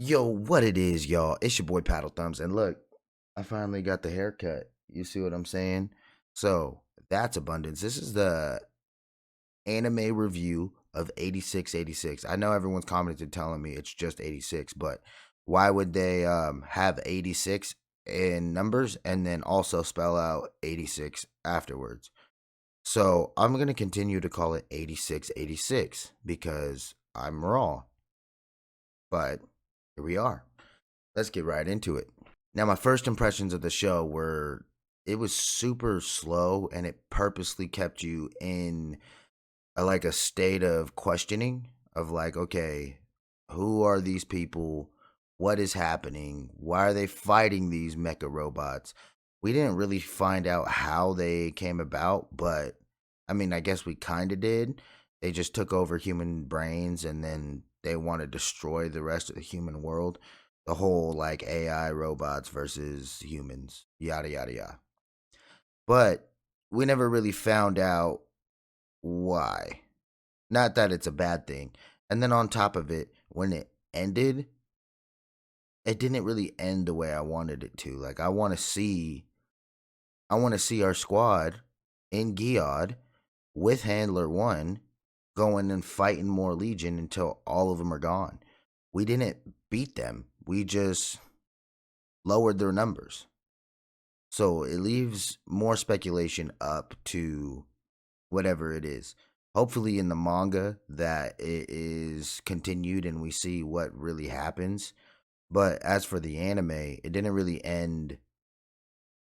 Yo, what it is, y'all? It's your boy Paddle Thumbs, and look, I finally got the haircut. You see what I'm saying? So that's abundance. This is the anime review of 8686. I know everyone's commented telling me it's just 86, but why would they have 86 in numbers and then also spell out 86 afterwards? So I'm gonna continue to call it 8686 because I'm raw. But here we are. Let's get right into it. Now, my first impressions of the show were it was super slow and it purposely kept you in like a state of questioning of like, okay, who are these people? What is happening? Why are they fighting these mecha robots? We didn't really find out how they came about, but I mean, I guess we kind of did. They just took over human brains and then they want to destroy the rest of the human world. The whole like AI robots versus humans, yada, yada, yada. But we never really found out why. Not that it's a bad thing. And then on top of it, when it ended, it didn't really end the way I wanted it to. Like I want to see our squad in Giod with Handler 1 going and fighting more Legion until all of them are gone. We didn't beat them. We just lowered their numbers. So it leaves more speculation up to whatever it is. Hopefully, in the manga, that it is continued and we see what really happens. But as for the anime, it didn't really end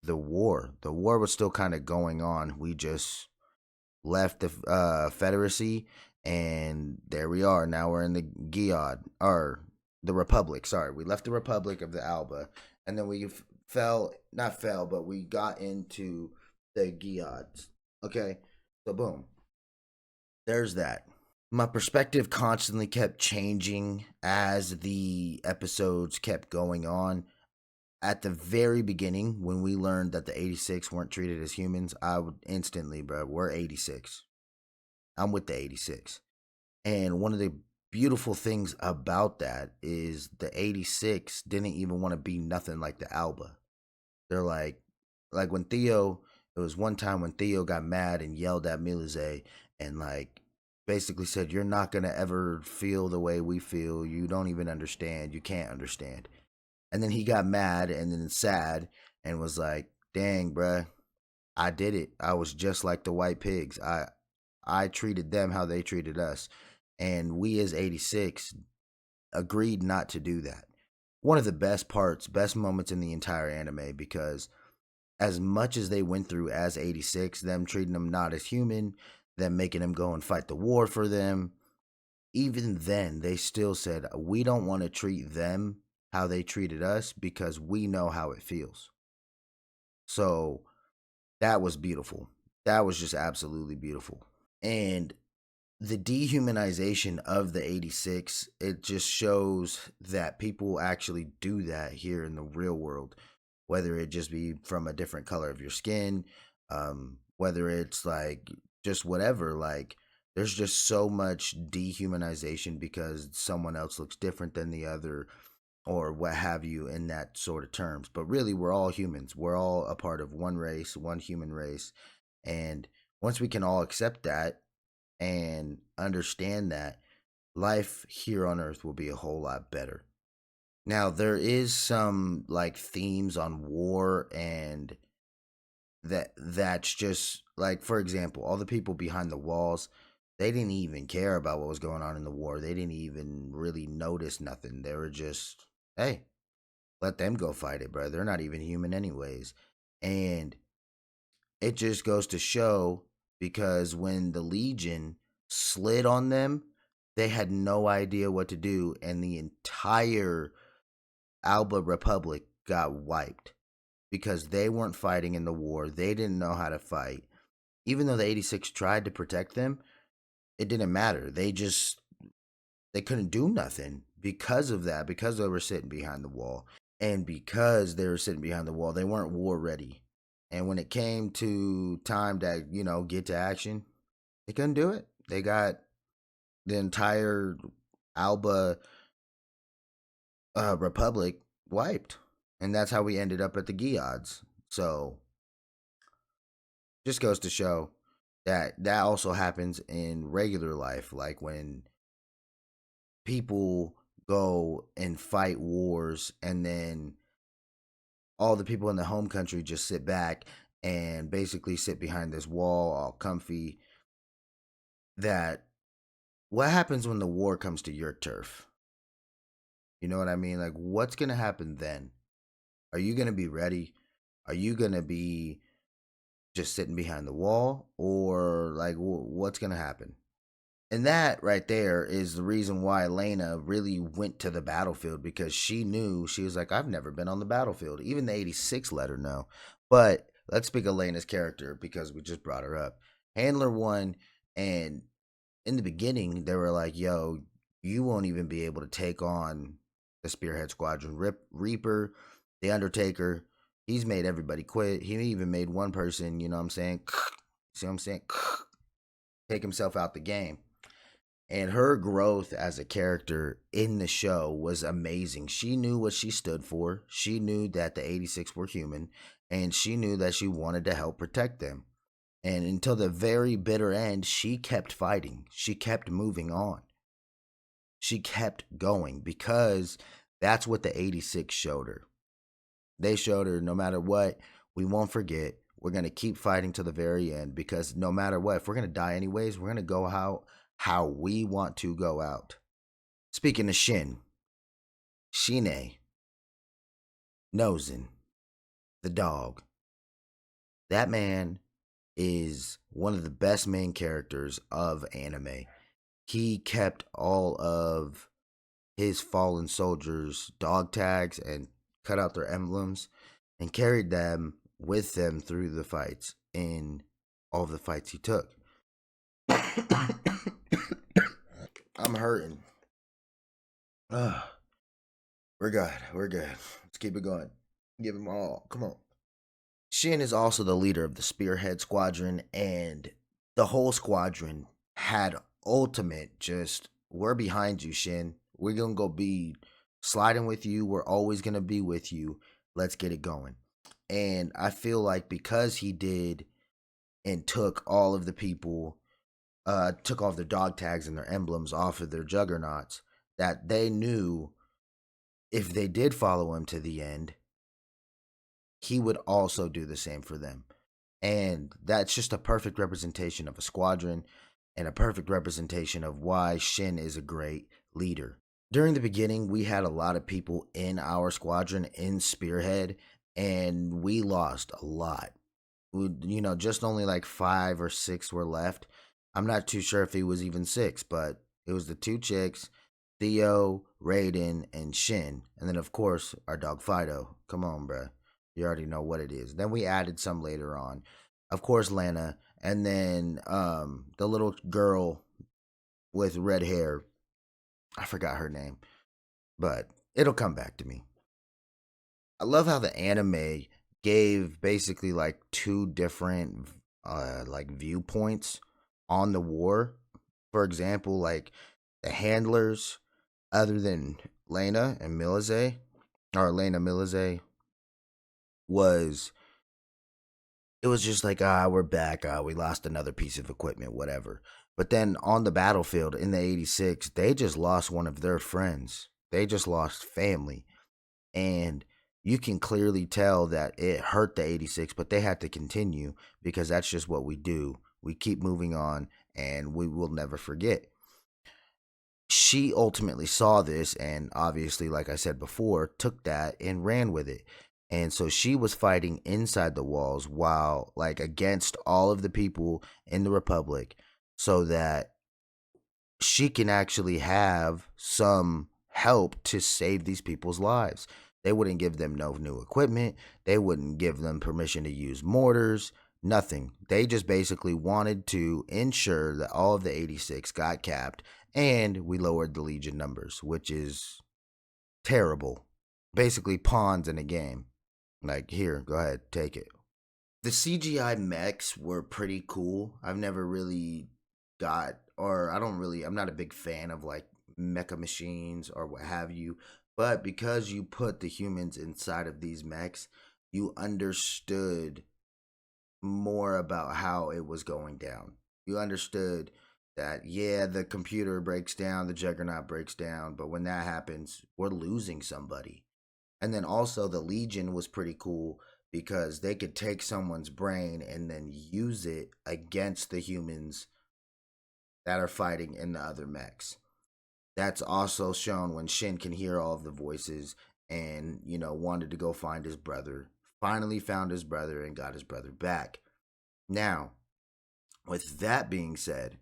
the war. The war was still kind of going on. We just left the Federacy, and there we are. Now we're in the Giod, or the Republic. Sorry, we left the Republic of the Alba, and then we not fell, but we got into the Giods. Okay, so boom, there's that. My perspective constantly kept changing as the episodes kept going on. At the very beginning, when we learned that the 86 weren't treated as humans, I would instantly, bro, we're 86. I'm with the 86. And one of the beautiful things about that is the 86 didn't even want to be nothing like the Alba. They're like when Theo, it was one time when Theo got mad and yelled at Milize and like basically said, "You're not gonna ever feel the way we feel. You don't even understand. You can't understand." And then he got mad and then sad and was like, "Dang, bruh, I did it. I was just like the white pigs. I treated them how they treated us, and we as 86 agreed not to do that." One of the best moments in the entire anime because as much as they went through as 86, them treating them not as human, them making them go and fight the war for them, even then they still said, we don't want to treat them how they treated us because we know how it feels. So that was beautiful. That was just absolutely beautiful. And the dehumanization of the 86, it just shows that people actually do that here in the real world, whether it just be from a different color of your skin, whether it's like just whatever, like there's just so much dehumanization because someone else looks different than the other or what have you in that sort of terms. But really, we're all humans. We're all a part of one race, one human race. And once we can all accept that and understand that, life here on earth will be a whole lot better. Now, there is some like themes on war and that's just like, for example, all the people behind the walls, they didn't even care about what was going on in the war. They didn't even really notice nothing. They were just, hey, let them go fight it, bro. They're not even human anyways. And it just goes to show because when the Legion slid on them, they had no idea what to do, and the entire Alba Republic got wiped because they weren't fighting in the war. They didn't know how to fight. Even though the 86 tried to protect them, it didn't matter. They couldn't do nothing because of that, because they were sitting behind the wall. And because they were sitting behind the wall, they weren't war ready. And when it came to time to, get to action, they couldn't do it. They got the entire Alba Republic wiped. And that's how we ended up at the Geods. So just goes to show that that also happens in regular life, like when people go and fight wars and then all the people in the home country just sit back and basically sit behind this wall all comfy. That what happens when the war comes to your turf? You know what I mean? Like, what's going to happen then? Are you going to be ready? Are you going to be just sitting behind the wall? Or, like, what's going to happen? And that right there is the reason why Lena really went to the battlefield, because she knew, she was like, I've never been on the battlefield. Even the 86 let her know. But let's speak of Lena's character because we just brought her up. Handler won, and in the beginning, they were like, yo, you won't even be able to take on the Spearhead Squadron. Reaper, The Undertaker, he's made everybody quit. He even made one person, you know what I'm saying? See what I'm saying? Take himself out the game. And her growth as a character in the show was amazing. She knew what she stood for. She knew that the 86 were human, and she knew that she wanted to help protect them. And until the very bitter end, she kept fighting. She kept moving on. She kept going because that's what the 86 showed her. They showed her no matter what, we won't forget. We're going to keep fighting to the very end because no matter what, if we're going to die anyways, we're going to go out how we want to go out. Speaking of Shin, Shine, Nozen, the dog, that man is one of the best main characters of anime. He kept all of his fallen soldiers' dog tags and cut out their emblems and carried them with them through the fights in all of the fights he took. I'm hurting. Ugh. We're good. We're good. Let's keep it going. Give him all. Come on. Shin is also the leader of the Spearhead Squadron, and the whole squadron had ultimate just, we're behind you, Shin. We're going to go be sliding with you. We're always going to be with you. Let's get it going. And I feel like because he did and took all of the people, took off their dog tags and their emblems off of their juggernauts, that they knew if they did follow him to the end, he would also do the same for them. And that's just a perfect representation of a squadron and a perfect representation of why Shin is a great leader. During the beginning, we had a lot of people in our squadron in Spearhead, and we lost a lot. Just only like 5 or 6 were left. I'm not too sure if it was even 6, but it was the 2 chicks, Theo, Raiden, and Shin. And then, of course, our dog Fido. Come on, bruh. You already know what it is. Then we added some later on. Of course, Lena. And then the little girl with red hair. I forgot her name, but it'll come back to me. I love how the anime gave basically like 2 different like viewpoints on the war. For example, like the handlers, other than Lena and Milize, or Lena Milize, was it was just like, we're back, we lost another piece of equipment, whatever. But then on the battlefield in the 86, they just lost one of their friends. They just lost family. And you can clearly tell that it hurt the 86, but they had to continue because that's just what we do. We keep moving on and we will never forget. She ultimately saw this and obviously, like I said before, took that and ran with it. And so she was fighting inside the walls while, like, against all of the people in the Republic so that she can actually have some help to save these people's lives. They wouldn't give them no new equipment. They wouldn't give them permission to use mortars, nothing. They just basically wanted to ensure that all of the 86 got capped and we lowered the Legion numbers, which is terrible. Basically, pawns in a game. Like, here, go ahead, take it. The CGI mechs were pretty cool. I've never really I'm not a big fan of like mecha machines or what have you, But because you put the humans inside of these mechs, you understood more about how it was going down. You understood that, yeah, the computer breaks down, the juggernaut breaks down, but when that happens, we're losing somebody. And then also, the Legion was pretty cool because they could take someone's brain and then use it against the humans that are fighting in the other mechs. That's also shown when Shin can hear all of the voices and, wanted to go find his brother. Finally found his brother and got his brother back. Now, with that being said,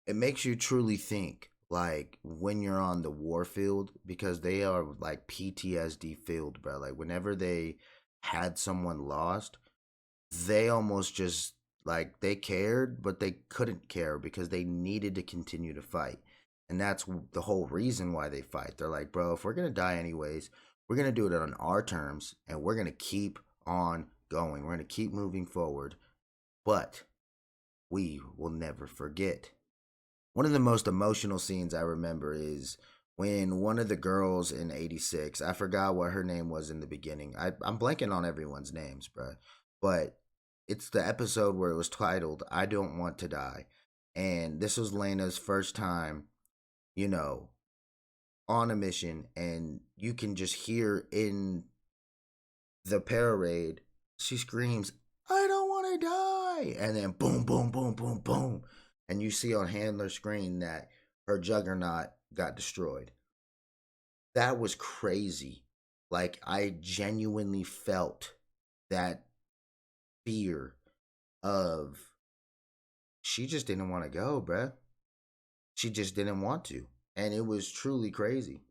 it makes you truly think, like, when you're on the war field, because they are like PTSD filled, bro. Like, whenever they had someone lost, they almost just, like, they cared, but they couldn't care because they needed to continue to fight. And that's the whole reason why they fight. They're like, bro, if we're going to die anyways, we're going to do it on our terms and we're going to keep on going. We're going to keep moving forward. But we will never forget. One of the most emotional scenes I remember is when one of the girls in 86, I forgot what her name was in the beginning. I'm blanking on everyone's names, bro. But it's the episode where it was titled, I Don't Want to Die. And this was Lena's first time, you know, on a mission. And you can just hear in the parade, she screams, I don't want to die. And then boom, boom, boom, boom, boom. And you see on Handler's screen that her juggernaut got destroyed. That was crazy. Like, I genuinely felt that fear of she just didn't want to go, bruh. She just didn't want to. And it was truly crazy.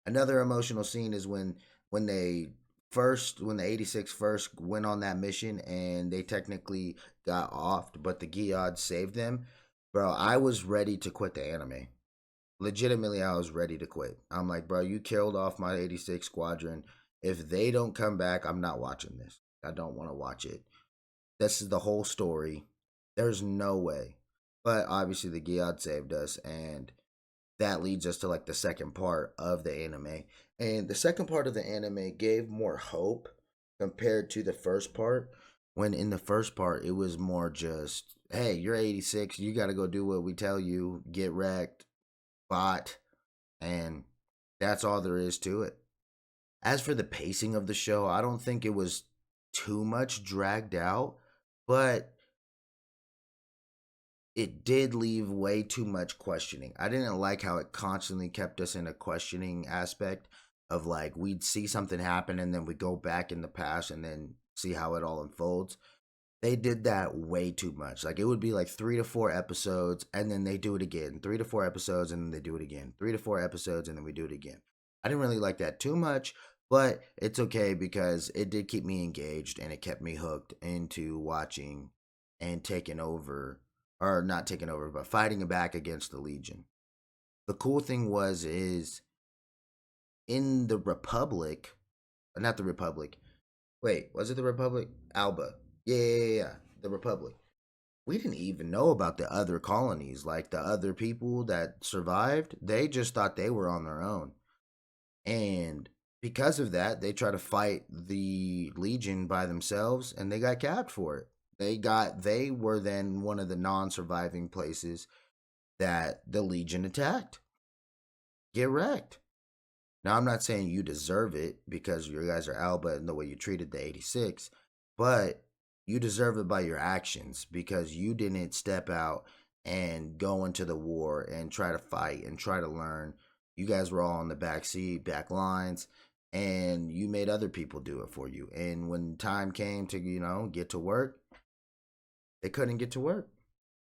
Another emotional scene is when they when the 86 first went on that mission and they technically got offed, but the Geods saved them. Bro, I was ready to quit the anime. Legitimately, I was ready to quit. I'm like, bro, you killed off my 86 squadron. If they don't come back, I'm not watching this. I don't want to watch it. This is the whole story. There's no way. But obviously the Geod saved us, and that leads us to like the second part of the anime. And the second part of the anime gave more hope compared to the first part. When in the first part, it was more just, hey, you're 86, you got to go do what we tell you, get wrecked, bot, and that's all there is to it. As for the pacing of the show, I don't think it was too much dragged out, but it did leave way too much questioning. I didn't like how it constantly kept us in a questioning aspect of, like, we'd see something happen and then we go back in the past and then see how it all unfolds. They did that way too much. Like, it would be like 3 to 4 episodes and then they do it again. 3 to 4 episodes and then they do it again. 3 to 4 episodes and then we do it again. I didn't really like that too much, but it's okay because it did keep me engaged and it kept me hooked into watching and taking over, or not taking over, but fighting back against the Legion. The cool thing is in the Republic, not the Republic. Wait, was it the Republic? Alba. Yeah. The Republic. We didn't even know about the other colonies, like the other people that survived. They just thought they were on their own. And because of that, they try to fight the Legion by themselves and they got capped for it. They were then one of the non-surviving places that the Legion attacked. Get wrecked. Now, I'm not saying you deserve it because you guys are Alba and the way you treated the 86, but you deserve it by your actions because you didn't step out and go into the war and try to fight and try to learn. You guys were all in the back seat, back lines, and you made other people do it for you. And when time came to, get to work, they couldn't get to work.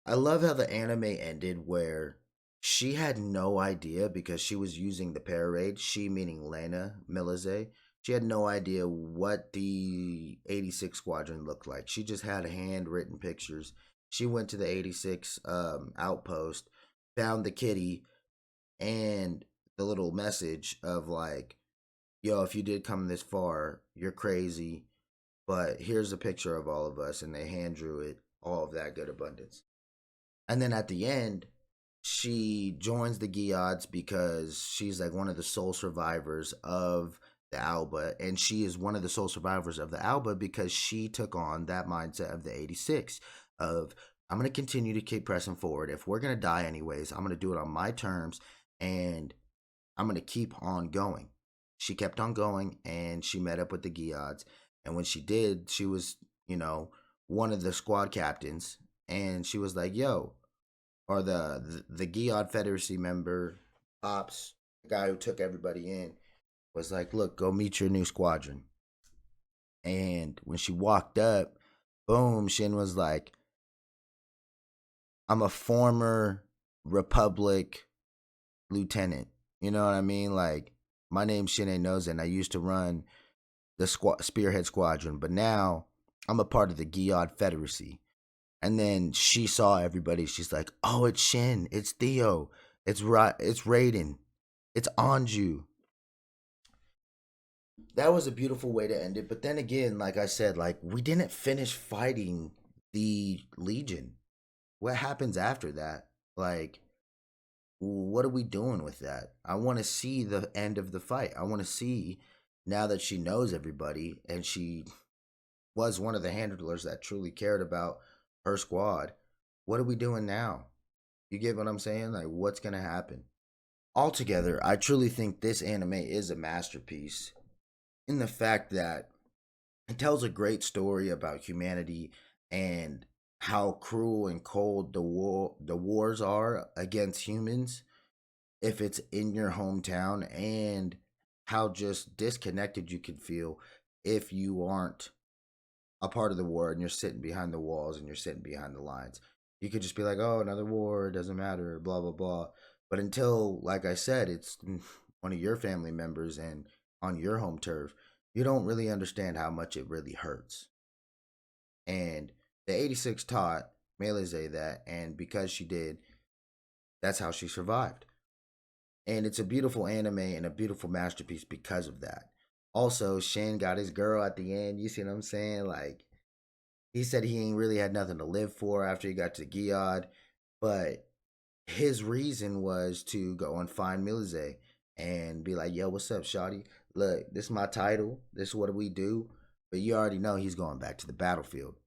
I love how the anime ended where she had no idea because she was using the parade, she meaning Lena Milize. She had no idea what the 86 squadron looked like. She just had handwritten pictures. She went to the 86 outpost, found the kitty and the little message of like, yo, if you did come this far, you're crazy, but here's a picture of all of us, and they hand drew it, all of that good abundance. And then at the end, She joins the Geods because she's like one of the sole survivors of the Alba, and she is one of the sole survivors of the Alba because she took on that mindset of the 86 of I'm going to continue to keep pressing forward. If we're going to die anyways, I'm going to do it on my terms, and I'm going to keep on going. She kept on going, and she met up with the Geods, and when she did, she was, one of the squad captains, and she was like, "Yo," or the Geod Federacy member, Ops, the guy who took everybody in, was like, "Look, go meet your new squadron." And when she walked up, boom, Shin was like, "I'm a former Republic lieutenant." You know what I mean? Like, my name's Shin Nozen. I used to run the Spearhead Squadron, but now I'm a part of the Geod Federacy. And then she saw everybody. She's like, "Oh, it's Shin. It's Theo. It's Raiden. It's Anju." That was a beautiful way to end it. But then again, like I said, like we didn't finish fighting the Legion. What happens after that? Like, what are we doing with that? I want to see the end of the fight. I want to see, now that she knows everybody and she was one of the handlers that truly cared about her squad. What are we doing now? You get what I'm saying? Like, what's going to happen? Altogether, I truly think this anime is a masterpiece in the fact that it tells a great story about humanity and how cruel and cold the wars are against humans if it's in your hometown, and how just disconnected you can feel if you aren't a part of the war and you're sitting behind the walls and you're sitting behind the lines. You could just be like, "Oh, another war, it doesn't matter, blah blah blah." But until, like I said, it's one of your family members and on your home turf, you don't really understand how much it really hurts. And the 86 taught Melize that, and because she did, that's how she survived. And it's a beautiful anime and a beautiful masterpiece because of that. Also, Shin got his girl at the end. You see what I'm saying? Like, he said he ain't really had nothing to live for after he got to Giod, but his reason was to go and find Milize and be like, "Yo, what's up, Shotty? Look, this is my title. This is what we do." But you already know he's going back to the battlefield.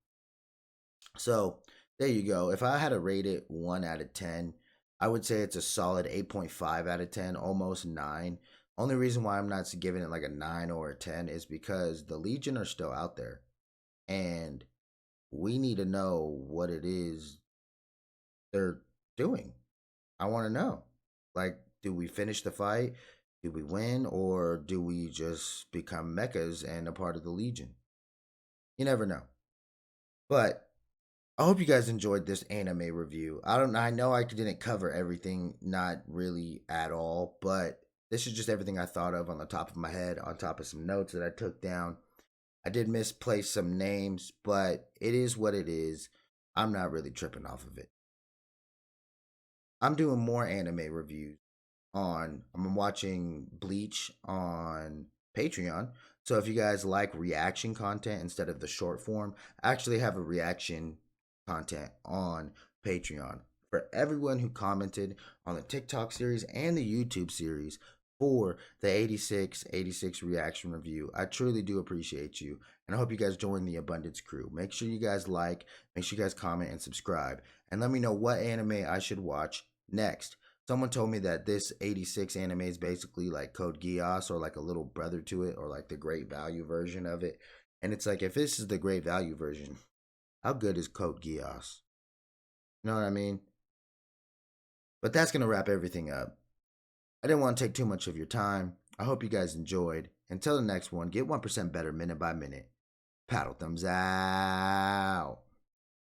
So there you go. If I had to rate it 1 out of 10, I would say it's a solid 8.5 out of 10, almost 9. Only reason why I'm not giving it like a 9 or a 10 is because the Legion are still out there. And we need to know what it is they're doing. I want to know. Like, do we finish the fight? Do we win? Or do we just become mechas and a part of the Legion? You never know. But I hope you guys enjoyed this anime review. I know I didn't cover everything, not really at all, but this is just everything I thought of on the top of my head, on top of some notes that I took down. I did misplace some names, but it is what it is. I'm not really tripping off of it. I'm doing more anime reviews I'm watching Bleach on Patreon. So if you guys like reaction content instead of the short form, I actually have a reaction content on Patreon for everyone who commented on the TikTok series and the YouTube series for the 86 reaction review. I truly do appreciate you, and I hope you guys join the Abundance crew. Make sure you guys like, make sure you guys comment and subscribe, and let me know what anime I should watch next. Someone told me that this 86 anime is basically like Code Geass, or like a little brother to it, or like the Great Value version of it. And it's like, if this is the Great Value version, how good is Code Geass? You know what I mean? But that's going to wrap everything up. I didn't want to take too much of your time. I hope you guys enjoyed. Until the next one, get 1% better minute by minute. Paddle thumbs out.